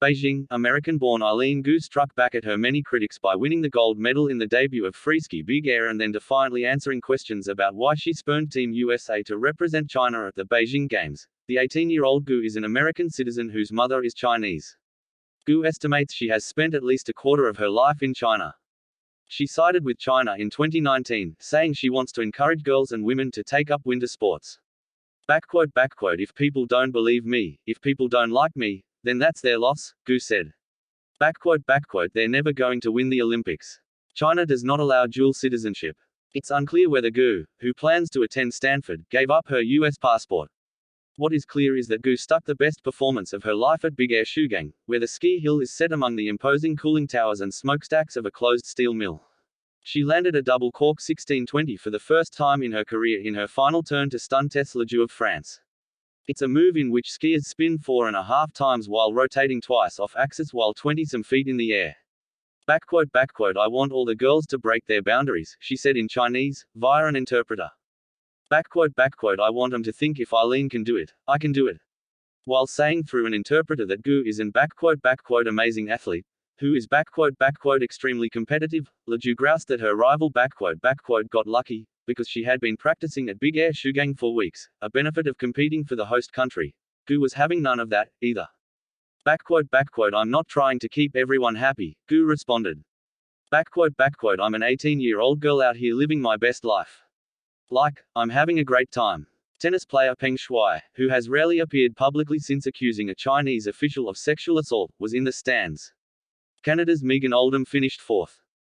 Beijing American-born Eileen Gu struck back at her many critics by winning the gold medal in the debut of freeski big air and then defiantly answering questions about why she spurned Team USA to represent China at the Beijing Games. The 18-year-old Gu is an American citizen whose mother is Chinese. Gu estimates she has spent at least a quarter of her life in China. She sided with China in 2019, saying she wants to encourage girls and women to take up winter sports. If people don't believe me, if people don't like me, then that's their loss, Gu said. They're never going to win the Olympics. China does not allow dual citizenship. It's unclear whether Gu, who plans to attend Stanford, gave up her US passport. What is clear is that Gu stuck the best performance of her life at Big Air Shugang, where the ski hill is set among the imposing cooling towers and smokestacks of a closed steel mill. She landed a double cork 1620 for the first time in her career in her final turn to stun Tess Ledoux of France. It's a move in which skiers spin 4.5 times while rotating twice off axis while 20-some feet in the air. I want all the girls to break their boundaries, she said in Chinese, via an interpreter. I want them to think if Eileen can do it, I can do it. While saying through an interpreter that Gu is an amazing athlete, who is extremely competitive, Ledoux groused that her rival got lucky, because she had been practicing at Big Air Shugang for weeks, a benefit of competing for the host country. Gu was having none of that, either. I'm not trying to keep everyone happy, Gu responded. I'm an 18-year-old girl out here living my best life. I'm having a great time. Tennis player Peng Shuai, who has rarely appeared publicly since accusing a Chinese official of sexual assault, was in the stands. Canada's Megan Oldham finished fourth.